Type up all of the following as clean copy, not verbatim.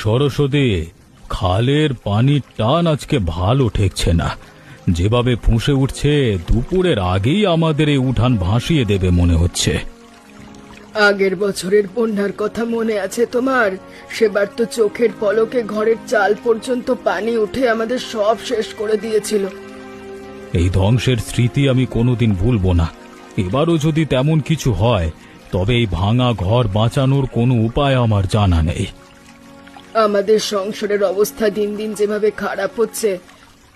সরস্বতী, খালের পানির টান আজকে ভালো ঠেকছে না। যেভাবে ফুঁসে উঠছে, দুপুরের আগেই আমাদের এই উঠান ভাসিয়ে দেবে মনে হচ্ছে। আগের বছরের বন্যার কথা মনে আছে তোমার? সেবার তো চোখের পলকে ঘরের চাল পর্যন্ত পানি উঠে আমাদের সব শেষ করে দিয়েছিল। এই ধ্বংসের স্মৃতি আমি কোনোদিন ভুলবো না। এবারও যদি তেমন কিছু হয়, তবে এই ভাঙা ঘর বাঁচানোর কোনো উপায় আমার জানা নেই। আমাদের সংসারের অবস্থা দিন দিন যেভাবে খারাপ হচ্ছে,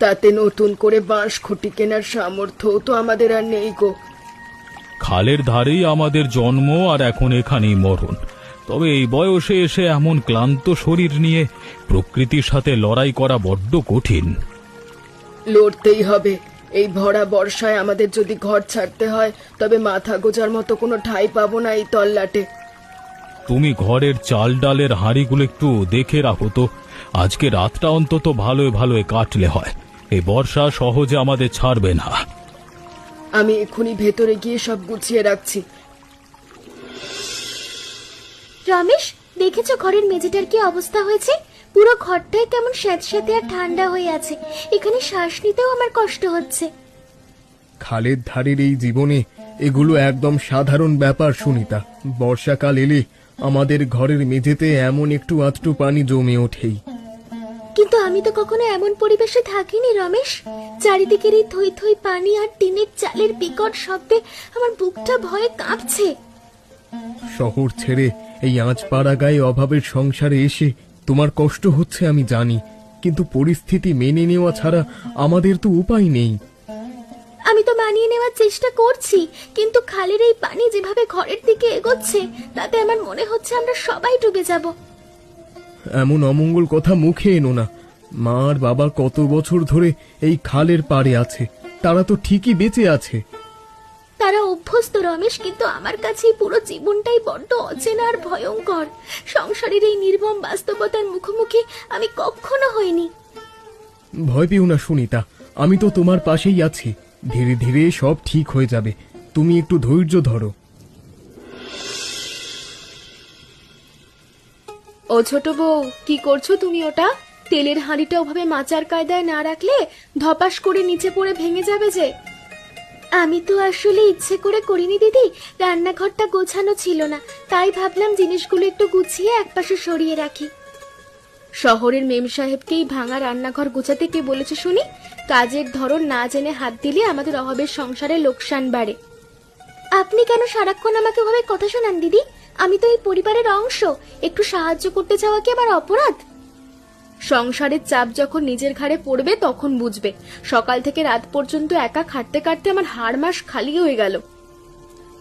তাতে নতুন করে বাঁশ খুঁটি কেনার সামর্থ্য তো আমাদের আর নেই গো। খালের ধারেই আমাদের জন্ম, আর এখন এখানেই মরণ। তবে এই বয়সে এসে এমন ক্লান্ত শরীর নিয়ে প্রকৃতির সাথে লড়াই করা বড্ড কঠিন। লড়তেই হবে। এই ভরা বর্ষায় আমাদের যদি ঘর ছাড়তে হয়, তবে মাথা গোজার মতো কোনো ঠাঁই পাবো না এই তল্লাটে। তুমি ঘরের চাল ডালের হাঁড়িগুলো একটু দেখে রাখো তো। আজকে রাতটা অন্তত ভালোয় ভালোয় কাটলে হয়। এই বর্ষা সহজে আমাদের ছাড়বে না। আমি এক্ষুনি ভেতরে গিয়ে সব গুছিয়ে রাখছি। রমেশ, দেখেছো ঘরের মেঝেটার কি অবস্থা হয়েছে? পুরো ঘরটাই কেমন স্যাঁতস্যাঁতে আর ঠান্ডা হয়ে আছে। এখানে শ্বাস নিতেও আমার কষ্ট হচ্ছে। খালের ধারের এই জীবনে এগুলো একদম সাধারণ ব্যাপার সুনিতা। বর্ষাকাল এলে আমাদের ঘরের মেঝেতে এমন একটু আধটু পানি জমে ওঠেই। কিন্তু আমি তো কখনো এমন পরিবেশে থাকিনি রমেশ। চারিদিকের এই থই থই পানি আর টিনের চালের বিকট শব্দে আমার বুকটা ভয়ে কাঁপছে। শহর ছেড়ে এই আঁচপাড়া গায়ে অভাবের সংসারে এসে তোমার কষ্ট হচ্ছে আমি জানি, কিন্তু পরিস্থিতি মেনে নেওয়া ছাড়া আমাদের তো উপায় নেই। আমি তো মানিয়ে নেওয়ার চেষ্টা করছি, কিন্তু খালের এই পানি যেভাবে ঘরের দিকে এগোচ্ছে, তাতে আমার মনে হচ্ছে আমরা সবাই ডুবে যাব। এমন অমঙ্গল কথা মুখে এনো না। মা আর বাবা কত বছর ধরে এই খালের পাড়ে আছে, তারা তো ঠিকই বেঁচে আছে। তারা অভ্যস্ত রমেশ, কিন্তু আমার কাছে পুরো জীবনটাই বড্ড অচেনা আর ভয়ঙ্কর। সংসারের এই নির্মম বাস্তবতার মুখোমুখি আমি কখনো হইনি। ভয় পেও না সুনিতা, আমি তো তোমার পাশেই আছি। ধীরে ধীরে সব ঠিক হয়ে যাবে, তুমি একটু ধৈর্য ধরো। ও ছোট বউ, কি করছো তুমি? ওটা তেলের হাঁড়িটা ওভাবে মাচার কায়দায় না রাখলে ধপাস করে নিচে পড়ে ভেঙে যাবে যে। আমি তো আসলে ইচ্ছে করে করিনি দিদি, রান্নাঘরটা গোছানো ছিল না, তাই ভাবলাম জিনিসগুলো একটু গুছিয়ে একপাশে সরিয়ে রাখি। শহরের মেম সাহেবকেই ভাঙা রান্নাঘর গোছাতে কে বলেছে শুনি? কাজের ধরন না জেনে হাত দিলে আমাদের অভাবের সংসারে লোকসান বাড়ে। আপনি কেন সারাক্ষণ আমাকে ওভাবে কথা শোনান দিদি? আমি তো এই পরিবারের অংশ, একটু সাহায্য করতে চাওয়া কি আমার অপরাধ? সংসারের চাপ যখন নিজের ঘাড়ে পড়বে তখন বুঝবে। সকাল থেকে রাত পর্যন্ত একা খাটতে খাটতে আমার হাড় মাস খালি হয়ে গেল।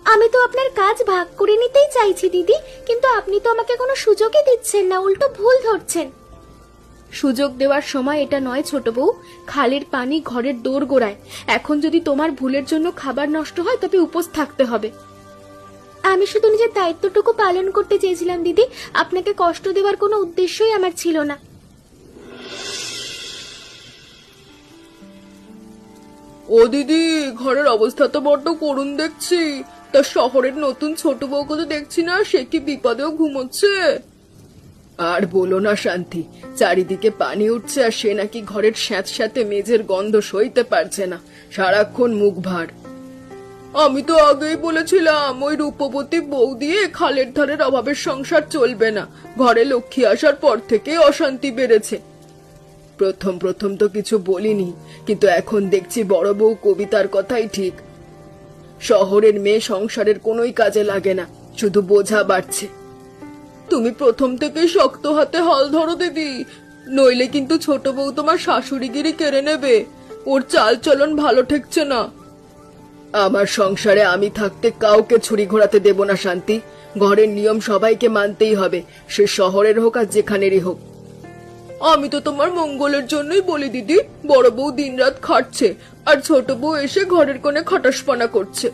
আমি তো আপনার কাজ ভাগ করে নিতেই চাইছি দিদি, কিন্তু আপনি তো আমাকে কোনো সুযোগই দিচ্ছেন না, উল্টো ভুল ধরছেন। সুযোগ দেওয়ার সময় এটা নয় ছোট বউ। খালের পানি ঘরের দোরগোড়ায়। এখন যদি তোমার ভুলের জন্য খাবার নষ্ট হয়, তবে উপোস থাকতে হবে। আমি শুধু নিজের দায়িত্বটুকু পালন করতে চেয়েছিলাম দিদি, আপনাকে কষ্ট দেওয়ার কোনো উদ্দেশ্যই আমার ছিল না। ও দিদি, ঘরের অবস্থা তো বড্ড করুণ দেখছি। তা শহরের নতুন ছোট বউকে তো দেখছি না, সে কি বিপদেও ঘুমোচ্ছে? আর বলো না শান্তি, চারিদিকে পানি উঠছে আর সে নাকি ঘরের স্যাঁতস্যাঁতে মেঝের গন্ধ সইতে পারছে না, সারাক্ষণ মুখ ভার। আমি তো আগেই বলেছিলাম, ওই রূপবতী বউ দিয়ে খালের ধারের অভাবের সংসার চলবে না। ঘরে লক্ষ্মী আসার পর থেকে অশান্তি বেড়েছে। প্রথম প্রথম তো কিছু বলিনি, কিন্তু এখন দেখছি বড় বউ কবিতার কথাই ঠিক। শহরের মেয়ে সংসারের কোনোই কাজে লাগে না, শুধু বোঝা বাড়ছে। তুমি প্রথম থেকে শক্ত হাতে হাল ধরো দিদি, নইলে কিন্তু ছোট বউ তোমার শাশুড়িগিরি কেড়ে নেবে। ওর চাল চলন ভালো ঠেকছে না। আমার সংসারে আমি থাকতে কাউকে ছুরি ঘোরাতে দেব না শান্তি। ঘরের নিয়ম সবাইকে মানতেই হবে, সে শহরের হোক আর যেখানেরই হোক। আমি তো তোমার মঙ্গলের জন্যই বলি দিদি। বড় বউ দিনরাত খাটছে, আর ছোট বউ এসে ঘরের কোণে খটাসপনা করছে।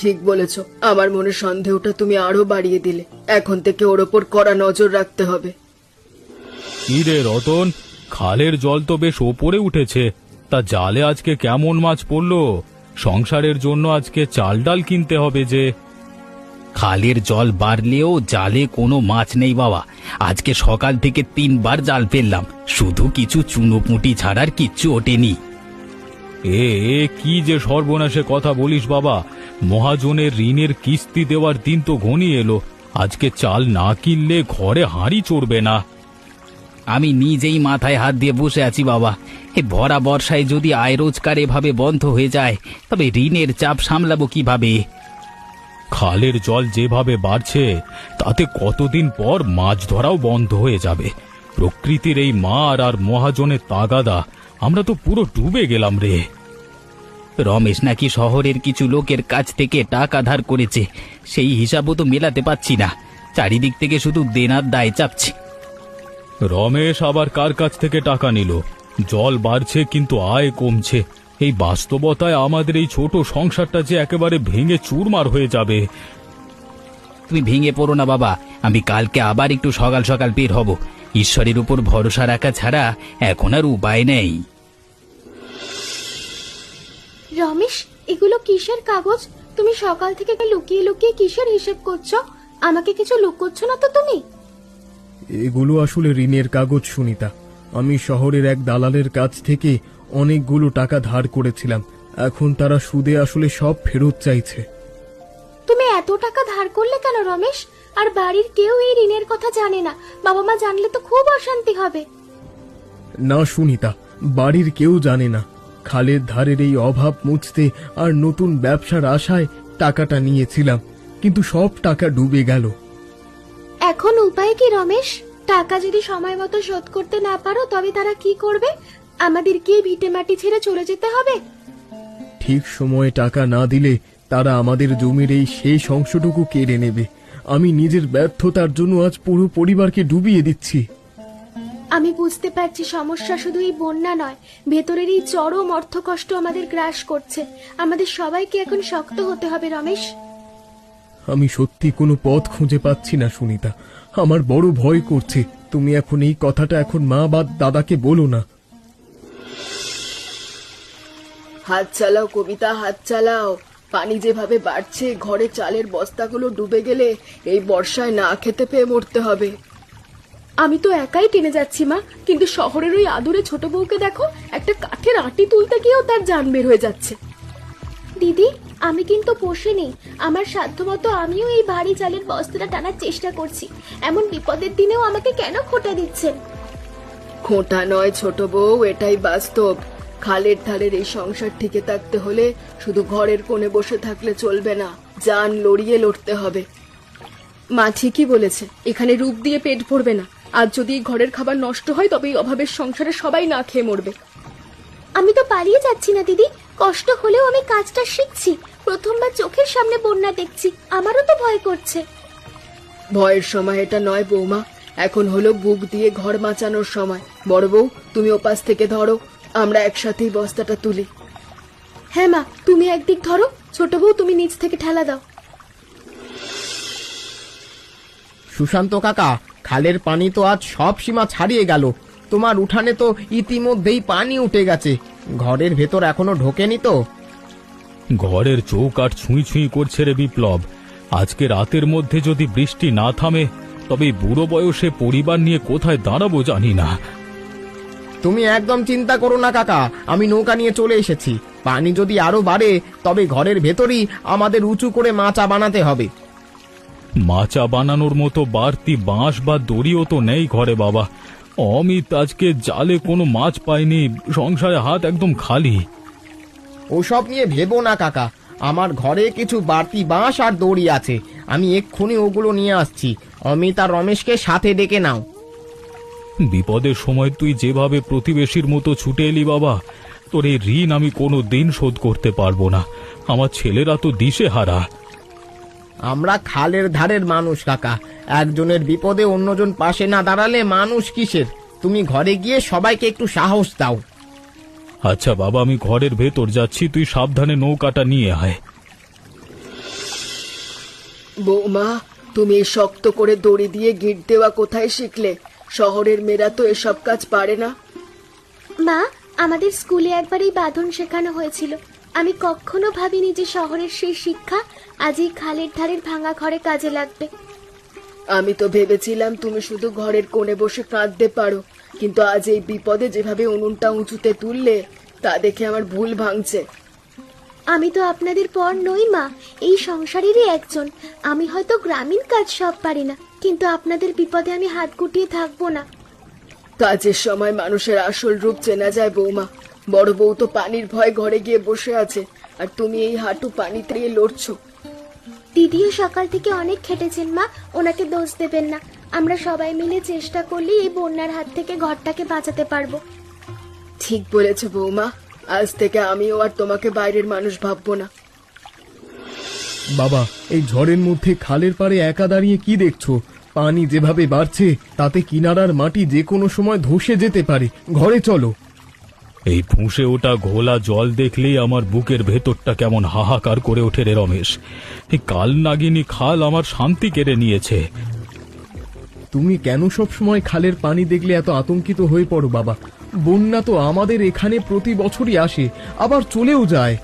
ঠিক বলেছ, আমার মনে সন্দেহটা তুমি আরো বাড়িয়ে দিলে। এখন থেকে ওর ওপর কড়া নজর রাখতে হবে। কি রে রতন, খালের জল তো বেশ ওপরে উঠেছে, তা জালে আজকে কেমন মাছ পড়লো? সংসারের জন্য আজকে চাল ডাল কিনতে হবে যে। খালের জল বাড়লেও জালে কোনো মাছ নেই বাবা। আজকে সকাল থেকে 3বার জাল ফেললাম, শুধু কিছু চুনোপুঁটি ছাড়ার কিচ্ছু ওঠেনি। এ কি যে সর্বনাশে কথা বলিস বাবা, মহাজনের ঋণের কিস্তি দেওয়ার দিন তো ঘনিয়ে এলো, আজকে চাল না কিনলে ঘরে হাঁড়ি চড়বে না। আমি নিজেই মাথায় হাত দিয়ে বসে আছি বাবা। এ ভরা বর্ষায় যদি আয় রোজগার এভাবে বন্ধ হয়ে যায়, তবে ঋণের চাপ সামলাবো কিভাবে? খালের জল যেভাবে বাড়ছে তাতে কতদিন পর মাছ ধরাও বন্ধ হয়ে যাবে। প্রকৃতির এই মার আর মহাজনের তাগাদা, আমরা তো পুরো ডুবে গেলাম রে। রমেশ নাকি শহরের কিছু লোকের কাছ থেকে টাকা ধার করেছে, সেই হিসাবও তো মেলাতে পারছি না। চারিদিক থেকে শুধু দেনার দায় চাপছে। রমেশ আবার কার কাছ থেকে টাকা নিল? জল বাড়ছে কিন্তু আয় কমছে, এই বাস্তবতায় আমাদের এই ছোট সংসারটা যে একেবারে ভেঙে চুরমার হয়ে যাবে। তুমি ভেঙে পড়ো না বাবা, আমি কালকে আবার একটু সকাল সকাল বের হব। ঈশ্বরের উপর ভরসা রাখা ছাড়া এখন আর উপায় নেই। রমেশ, এগুলো কিসের কাগজ? তুমি সকাল থেকে লুকিয়ে লুকিয়ে কিসের হিসেব করছো? আমাকে কিছু লুকোচ্ছ না তো তুমি? এগুলো আসলে ঋণের কাগজ সুনিতা। আমি শহরের এক দালালের কাছ থেকে অনেকগুলো টাকা ধার করেছিলাম, এখন তারা সুদে আসলে সব ফেরত চাইছে। তুমি এত টাকা ধার করলে কেন রমেশ? আর বাড়ির কেউ এই ঋণের কথা জানে না, বাবা মা জানলে তো খুব অশান্তি হবে। না সুনিতা, বাড়ির কেউ জানে না। খালের ধারের এই অভাব মুছতে আর নতুন ব্যবসার আশায় টাকাটা নিয়েছিলাম, কিন্তু সব টাকা ডুবে গেল। এখন উপায় কি রমেশ? টাকা যদি সময় মতো শোধ করতে না পারো তবে তারা কি করবে? আমাদের কি ভিটে মাটি ছেড়ে চলে যেতে হবে? ঠিক সময়ে টাকা না দিলে তারা আমাদের জমির এই শেষ অংশটুকু কেড়ে নেবে। আমি নিজের ব্যর্থতার জন্য আজ পুরো পরিবারকে ডুবিয়ে দিচ্ছি। আমি বুঝতে পারছি সমস্যা শুধু এই বন্যা নয়, ভেতরের এই চরম অর্থকষ্ট আমাদের গ্রাস করছে। আমাদের সবাইকে এখন শক্ত হতে হবে রমেশ। আমি সত্যি কোনো পথ খুঁজে পাচ্ছি না সুনিতা, আমার বড় ভয় করছে। তুমি এখন এই কথাটা এখন মা বা দাদাকে বলো না। হাত চালাও কবিতা, হাত চালাও। পানি যেভাবে বাড়ছে, ঘরে চালের বস্তাগুলো ডুবে গেলে এই বর্ষায় না খেতে পেয়ে মরতে হবে। আমি তো একাই টেনে যাচ্ছি মা, কিন্তু শহরের ওই আদুরে ছোট বউকে দেখো, একটা কাঠের আঁটি তুলতে গিয়েও তার জান বের হয়ে যাচ্ছে। দিদি, আমি কিন্তু বসে নেই। আমার সাধ্যমতো আমিও এই ভারী চালের বস্তাটা টানার চেষ্টা করছি। এমন বিপদের দিনেও আমাকে কেন খোঁটা দিচ্ছেন? খোঁটা নয় ছোট বউ, এটাই বাস্তব। খালের ধারের এই সংসার টিকে থাকতে হলে শুধু ঘরের কোণে বসে থাকলে চলবে না, জান লড়িয়ে লড়তে হবে। মা ঠিকই বলেছে, এখানে রূপ দিয়ে পেট ভরবে না। আজ যদি এই ঘরের খাবার নষ্ট হয় তবে এই অভাবের সংসারে সবাই না খেয়ে মরবে। আমি তো পালিয়ে যাচ্ছি না দিদি, কষ্ট হলেও আমি কাজটা শিখছি। প্রথমবার চোখের সামনে বন্যা দেখছি, আমারও তো ভয় করছে। ভয়ের সময় এটা নয় বৌমা, এখন হলো বুক দিয়ে ঘর বাঁচানোর সময়। বড় বউ, তুমি ওপাশ থেকে ধরো, আমরা একসাথেই বস্তাটা তুলি। হ্যাঁ মা, তুমি একদিক ধরো, ছোট বউ তুমি নিচ থেকে ঠেলা দাও। সুশান্ত কাকা, খালের পানি তো আজ সব সীমা ছাড়িয়ে গেল। তোমার উঠানে তো ইতিমধ্যেই পানি উঠে গেছে, ঘরের ভেতর এখনো ঢোকেনি তো? ঘরের চৌকাঠ ছুঁই ছুঁই করছে রে বিপ্লব। আজকে রাতের মধ্যে যদি বৃষ্টি না থামে তবে এই বুড়ো বয়সে পরিবার নিয়ে কোথায় দাঁড়াবো জানি না। তুমি একদম চিন্তা করো না কাকা, আমি নৌকা নিয়ে চলে এসেছি। পানি যদি আরো বাড়ে তবে ঘরের ভেতরই আমাদের উঁচু করে মাচা বানাতে হবে। মাচা বানানোর মতো বাড়তি বাঁশ বা দড়িও তো নেই ঘরে বাবা। অমিত আজকে জালে কোনো মাছ পায়নি, সংসারে হাত একদম খালি। ওসব নিয়ে ভেবো না কাকা, আমার ঘরে কিছু বাড়তি বাঁশ আর দড়ি আছে, আমি এক্ষুনি ওগুলো নিয়ে আসছি। অমিত আর রমেশকে সাথে ডেকে নাও। বিপদের সময় তুই যেভাবে প্রতিবেশীর মতো ছুটে এলি বাবা, তোর এই ঋণ আমি কোনো দিন শোধ করতে পারবো না। আমার ছেলেরা তো দিশেহারা। আমরা খালের ধারের মানুষ কাকা, একজনের বিপদে অন্যজন পাশে না দাঁড়ালে মানুষ কিসের? তুমি ঘরে গিয়ে সবাইকে একটু সাহস দাও। আচ্ছা বাবা, আমি ঘরের ভেতর যাচ্ছি, তুই সাবধানে নৌকাটা নিয়ে আয়। বৌমা, তুমি এই শক্ত করে দড়ি দিয়ে গিট দেওয়া কোথায় শিখলে? শহরের মেয়েরা তো এসব কাজ পারে না। মা, আমাদের স্কুলে একবার এই বাঁধন শেখানো হয়েছিল, আমি কখনো ভাবিনি যে শহরের সেই শিক্ষা আজ এই খালের ধারের ভাঙা ঘরে কাজে লাগবে। আমি তো ভেবেছিলাম তুমি শুধু ঘরের কোণে বসে কাঁদতে পারো, কিন্তু আজ এই বিপদে যেভাবে উনুনটা উঁচুতে তুললে তা দেখে আমার ভুল ভাঙছে। আমি তো আপনাদের পর নই মা, এই সংসারেরই একজন। আমি হয়তো গ্রামীণ কাজ সব পারি না, কিন্তু আপনাদের বিপদে আমি হাত গুটিয়ে থাকবো না। কাজের সময় মানুষের আসল রূপ চেনা যায় বৌমা। বড় বউ তো পানির ভয় ঘরে গিয়ে বসে আছে, আর তুমি এই হাঁটু পানিতে গিয়ে লড়ছো। দিদিও সকাল থেকে অনেক খেটেছেন মা, ওনাকে দোষ দেবেন না। আমরা সবাই মিলে চেষ্টা করলে এই বন্যার হাত থেকে ঘরটাকে বাঁচাতে পারবো। ঠিক বলেছো বৌমা, আজ থেকে আমিও আর তোমাকে বাইরের মানুষ ভাববো না। বাবা, এই ঝড়ের মধ্যে খালের পাড়ে একা দাঁড়িয়ে কি দেখছো? পানি যেভাবে বাড়ছে তাতে কিনারার মাটি যে কোনো সময় ধসে যেতে পারে। ঘরে চলো। এই ফুঁসে ওটা ঘোলা জল দেখলেই আমার বুকের ভেতরটা কেমন হাহাকার করে ওঠে রে রমেশ। এই কালনাগিনী খাল আমার শান্তি কেড়ে নিয়েছে। তুমি কেন সব সময় খালের পানি দেখলে এত আতঙ্কিত হয়ে পড়ো বাবা? বন্যা তো আমাদের এখানে প্রতি বছরই আসে, আবার চলেও যায়।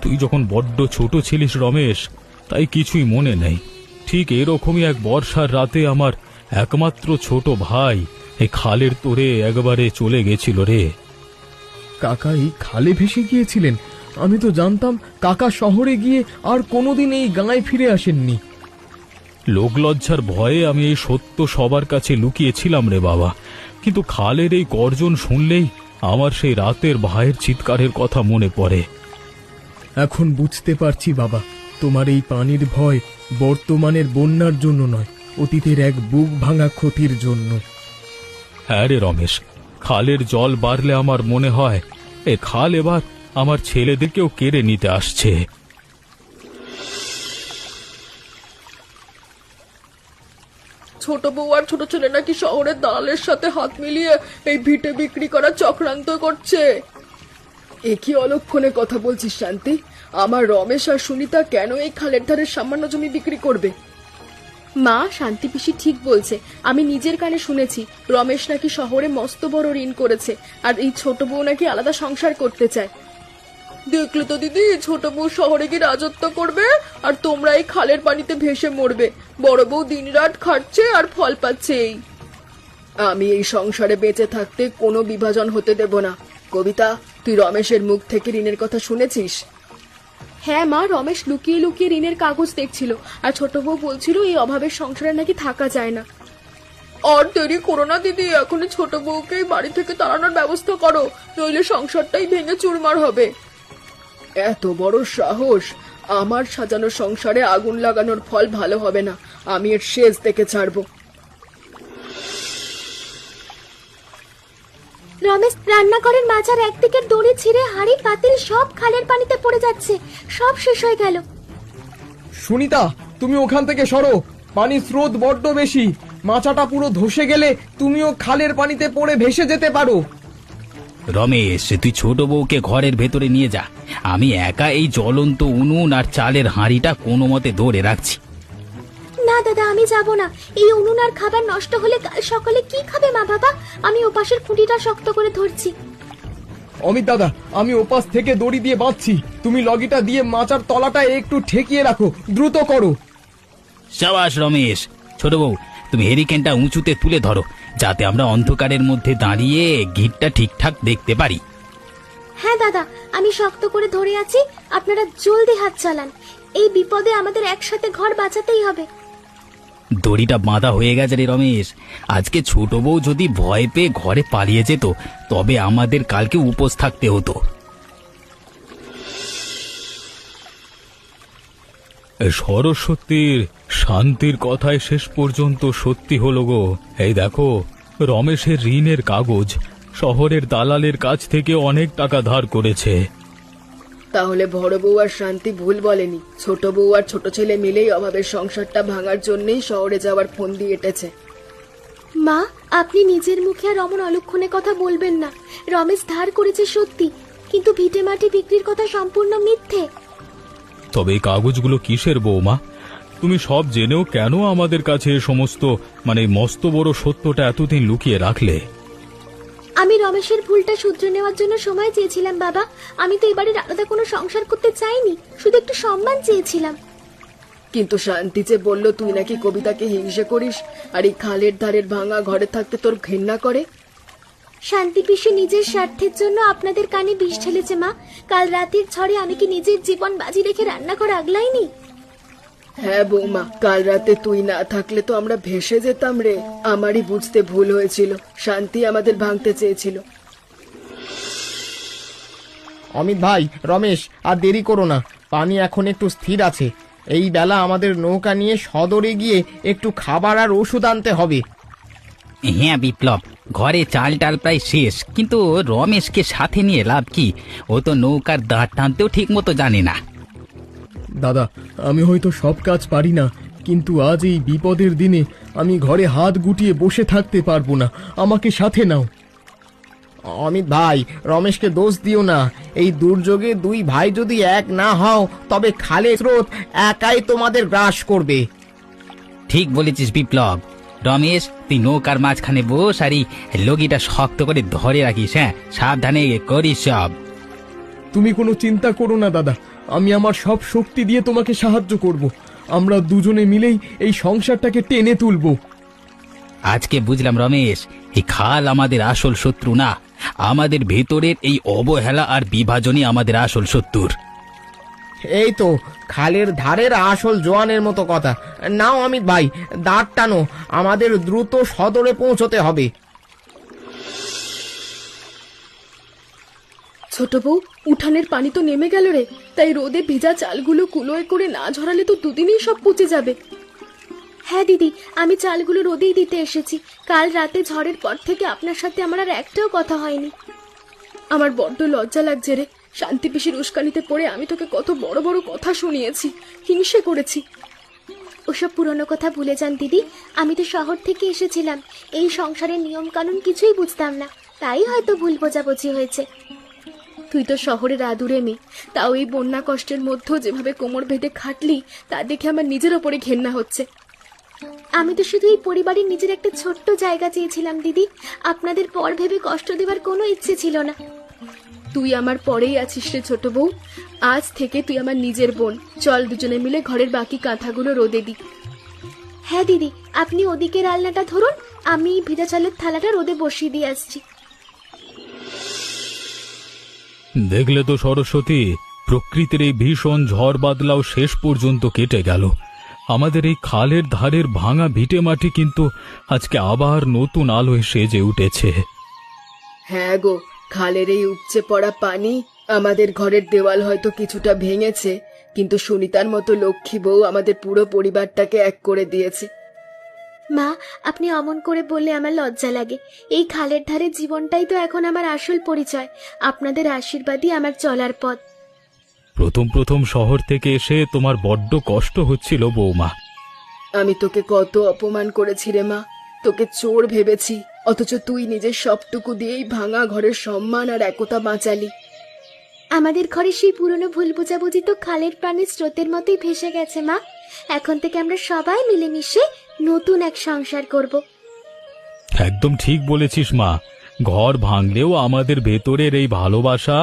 তুই যখন বড্ড ছোট ছিলিস রমেশ, তাই কিছুই মনে নেই। ঠিক এরকমই এক বর্ষার রাতে আমার একমাত্র ছোট ভাই এই খালের তোরে একবারে চলে গেছিল রে। কাকা এই খালে ভেসে গিয়েছিলেন? আমি তো জানতাম কাকা শহরে গিয়ে আর কোনোদিন এই গাঁয়ে ফিরে আসেননি। লোকলজ্জার ভয়ে আমি এই সত্য সবার কাছে লুকিয়েছিলাম রে বাবা, কিন্তু খালের এই গর্জন শুনলেই আমার সেই রাতের ভাইয়ের চিৎকারের কথা মনে পড়ে। এখন বুঝতে পারছি বাবা, তোমার এই পানির ভয় বর্তমানের বন্যার জন্য নয়, অতীতের এক বুক ভাঙা ক্ষতির জন্য। হ্যাঁ রে রমেশ, খালের জল বাড়লে আমার মনে হয় এ খাল এবার আমার ছেলেদেরকেও কেড়ে নিতে আসছে। ছোট বউ আর ছোট ছেলে নাকি শহরের দালালের সাথে হাত মিলিয়ে এই ভিটে বিক্রি করার চক্রান্ত করছে। এ কি অলক্ষণে কথা বলছিস শান্তি? আমার রমেশ আর সুনিতা কেন এই খালের ধারে সামান্য জমি বিক্রি করবে? মা, শান্তি পিসি ঠিক বলছে। আমি নিজের কানে শুনেছি রমেশ নাকি শহরে মস্ত বড় ঋণ করেছে, আর এই ছোট বউ নাকি আলাদা সংসার করতে চায়। দেখলে তো দিদি, ছোট বউ শহরে গিয়ে রাজত্ব করবে আর তোমরা এই খালের পানিতে ভেসে মরবে। বড় বউ দিনরাত খাটছে আর ফল পাচ্ছে। আমি এই সংসারে বেঁচে থাকতে কোনো বিভাজন হতে দেব না। কবিতা, তুই রমেশের মুখ থেকে ঋণের কথা শুনেছিস? হ্যাঁ মা, রমেশ লুকিয়ে লুকিয়ে ঋণের কাগজ দেখছিল, আর ছোট বউ বলছিল এই অভাবের সংসারে নাকি থাকা যায় না। আর দেরি করো না দিদি, এখনই ছোট বউকে বাড়ি থেকে তাড়ানোর ব্যবস্থা করো, নইলে সংসারটাই ভেঙে চুরমার হবে। এত বড় সাহস! আমার সাজানো সংসারে আগুন লাগানোর ফল ভালো হবে না। আমি এর শেষ দেখে ছাড়বো। রমেশ, রান্নাঘরের মাঝার একদিকের দড়ি ছিঁড়ে হাঁড়ি পাতিল সব খালের পানিতে পড়ে যাচ্ছে। সব শেষ হয়ে গেল। সুনিতা, তুমি ওখান থেকে সরো, পানির স্রোত বড্ড বেশি। মাচাটা পুরো ধসে গেলে তুমিও খালের পানিতে পড়ে ভেসে যেতে পারো। রমেশ, তুই ছোট বউকে ঘরের ভেতরে নিয়ে যা। আমি একা এই জ্বলন্ত উনুন আর চালের হাঁড়িটা কোনো মতে ধরে রাখছি। না দাদা, আমি যাব না। এই উনুন আর খাবার নষ্ট হলে কাল সকালে কি খাবে মা বাবা? আমি ওপাশের খুঁটিটা শক্ত করে ধরছি। অমিত দাদা, আমি ওপাশ থেকে দড়ি দিয়ে বাঁধছি, তুমি লগিটা দিয়ে মাচার তলাটা একটু ঠেকিয়ে রাখো, দ্রুত করো। সাবাস রমেশ। ছোট বউ, তুমি হেরিকেনটা উঁচুতে তুলে ধরো, যাতে আমরা অন্ধকারের মধ্যে দাঁড়িয়ে গিটটা ঠিকঠাক দেখতে পারি। হ্যাঁ দাদা, আমি শক্ত করে ধরে আছি, আপনারা জলদি হাত চালান। এই বিপদে আমাদের একসাথে ঘর বাঁচাতেই হবে। দড়িটা বাঁধা হয়ে গেছে রে রমেশ। আজকে ছোট বউ যদি ভয় পেয়ে ঘরে পালিয়ে যেত, তবে আমাদের কালকে উপোস থাকতে হতো। সরস্বতীর শান্তির কথায় শেষ পর্যন্ত সত্যি হলো গো। এই দেখো, রমেশের ঋণের কাগজ শহরের দালালের কাছ থেকে অনেক টাকা ধার করেছে। তাহলে বড় বউ আর শান্তি ভুল বলেনি। ছোট বউ আর ছোট ছেলে মিলেই অভাবের সংসারটা ভাঙার জন্যই শহরে যাওয়ার ফন্দি এঁটেছে। মা, আপনি নিজের মুখে আর অমন অলক্ষণে কথা বলবেন না। রমেশ ধার করেছে সত্যি, কিন্তু ভিটে মাটি বিক্রির কথা সম্পূর্ণ মিথ্যে। তবে এই কাগজগুলো কিসের বৌমা? তুমি সব জেনেও কেন আমাদের কাছে সমস্ত মস্ত বড় সত্যটা এতদিন লুকিয়ে রাখলে? আমি রমেশের ভুলটা শুধরে নেওয়ার জন্য সময় চেয়েছিলাম বাবা। আমি তো এবারে আলাদা কোনো সংসার করতে চাইনি, শুধু একটু সম্মান চেয়েছিলাম। কিন্তু শান্তি যে বলল তুই নাকি কবিতাকে হিংসে করিস আর এই খালের ধারের ভাঙা ঘরে থাকতে তোর ঘেন্না করে। শান্তি পিসি নিজের স্বার্থের জন্য আপনাদের কানে বিষ ঢেলেছে মা। কাল রাতের ঝড়ে আমি কি নিজের জীবন বাজি রেখে রান্নাঘর আগলাইনি? হ্যাঁ বৌমা, কাল রাতে তুই না থাকলে তো আমরা ভেসে যেতাম রে। আমারই বুঝতে ভুল হয়েছিল, শান্তি আমাদের ভাঙতে চেয়েছিল। অমিত ভাই, রমেশ, আর দেরি করো না, পানি এখন একটু স্থির আছে। এই বেলা আমাদের নৌকা নিয়ে সদরে গিয়ে একটু খাবার আর ওষুধ আনতে হবে। হ্যাঁ বিপ্লব, ঘরে চাল টাল প্রায় শেষ, কিন্তু রমেশকে সাথে নিয়ে লাভ কি? ও তো নৌকার দাঁড় টানতেও ঠিক মতো জানে না। দাদা, আমি হয়তো সব কাজ পারি না, কিন্তু আজ এই বিপদের দিনে আমি ঘরে হাত গুটিয়ে বসে থাকতে পারবো না। আমাকে সাথে নাও। অমিত ভাই, রমেশকে দোষ দিও না। এই দুর্যোগে দুই ভাই যদি এক না হও, তবে খালের স্রোত একাই তোমাদের গ্রাস করবে। ঠিক বলেছিস বিপ্লব। রমেশ, তুই নৌকার মাঝখানে বস আর এই লগিটা শক্ত করে ধরে রাখিস। হ্যাঁ, সাবধানে করিস সব। তুমি কোনো চিন্তা করো না দাদা, আমি আমার সব শক্তি দিয়ে তোমাকে সাহায্য করব। আমরা দুজনে মিলেই এই সংসারটাকে টেনে তুলবো। আজকে বুঝলাম রমেশ, এই খাল আমাদের আসল শত্রু না, আমাদের ভেতরের এই অবহেলা আর বিভাজনই আমাদের আসল শত্রুর। এই তো খালের ধারের আসল জোয়ানের মতো কথা। নাও অমিত ভাই, দাঁড় টানো, আমাদের দ্রুত সদরে পৌঁছতে হবে। ছোট বউ, উঠানের পানি তো নেমে গেল রে। তাই রোদে ভেজা চালগুলো কুলোয় করে না ঝরালে তো দুদিনেই সব পচে যাবে। হ্যাঁ দিদি, আমি চালগুলো রোদেই দিতে এসেছি। কাল রাতে ঝড়ের পর থেকে আপনার সাথে আমার আর একটাও কথা হয়নি। আমার বড্ড লজ্জা লাগছে রে। শান্তি পিসির উস্কানিতে পড়ে আমি তোকে কত বড় বড় কথা শুনিয়েছি, হিংসে করেছি। ওসব পুরনো কথা ভুলে যান দিদি। আমি তো শহর থেকে এসেছিলাম, এই সংসারের নিয়ম কানুন কিছুই বুঝতাম না, তাই হয়তো ভুল বোঝাবুঝি হয়েছে। তুই তো শহরের আদুরে মেয়ে, তাও এই বন্যা কষ্টের মধ্যেও যেভাবে কোমর বেঁধে খাটলি তা দেখে আমার নিজের ওপরে ঘেন্না হচ্ছে। আমি তো শুধু এই পরিবারের নিজের একটা ছোট্ট জায়গা চেয়েছিলাম দিদি। আপনাদের পর ভেবে কষ্ট দেবার কোনো ইচ্ছে ছিল না। তুই আমার পরেই আছিস রে ছোট বউ। আজ থেকে তুই আমার নিজের বোন। চল দুজনে মিলে ঘরের বাকি কাঁথাগুলো রোদে দিই। হ্যাঁ দিদি, আপনি ওদিকে রান্নাটা ধরুন, আমি ভেজা চালের থালাটা রোদে বসিয়ে দিয়ে আসছি। দেখলে তো সরস্বতী, প্রকৃতির এই ভীষণ ঝড় বাদলাও শেষ পর্যন্ত কেটে গেল। আমাদের এই খালের ধারের ভাঙা ভিটে মাটি কিন্তু আজকে আবার নতুন আলোয় সেজে উঠেছে। হ্যাঁ গো, খালের এই উপচে পড়া পানি আমাদের ঘরের দেওয়াল হয়তো কিছুটা ভেঙেছে, কিন্তু সুনিতার মতো লক্ষ্মী বউ আমাদের পুরো পরিবারটাকে এক করে দিয়েছে। মা, আপনি অমন করে বললে আমার লজ্জা লাগে। এই খালের ধারে জীবনটাই তো এখন আমার আসল পরিচয়। আপনাদের আশীর্বাদই আমার চলার পথ। প্রথম প্রথম শহর থেকে এসে তোমার বড্ড কষ্ট হচ্ছিল বৌমা। আমি তোকে কত অপমান করেছি রে মা, তোকে চোর ভেবেছি, অথচ তুই নিজের সবটুকু দিয়েই ভাঙা ঘরের সম্মান আর একতা বাঁচালি। আমাদের ঘরে সেই পুরনো ভুল বোঝাবুঝি তো খালের প্রাণের স্রোতের মতোই ভেসে গেছে মা। এখন থেকে আমরা সবাই মিলেমিশে নতুন এক সংসার করব। একদম ঠিক বলেছিস মা। ঘর ভাঙলেও আমাদের ভেতরের এই ভালোবাসা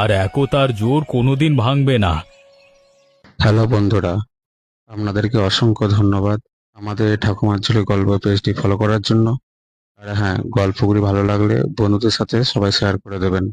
আর একতার জোর কোনোদিন ভাঙবে না। হ্যালো বন্ধুরা, আপনাদেরকে অসংখ্য ধন্যবাদ আমাদের এই ঠাকুমার ঝুলি গল্প পেজটি ফলো করার জন্য। আর হ্যাঁ, গল্পগুলি ভালো লাগলে বন্ধুদের সাথে সবাই শেয়ার করে দেবেন।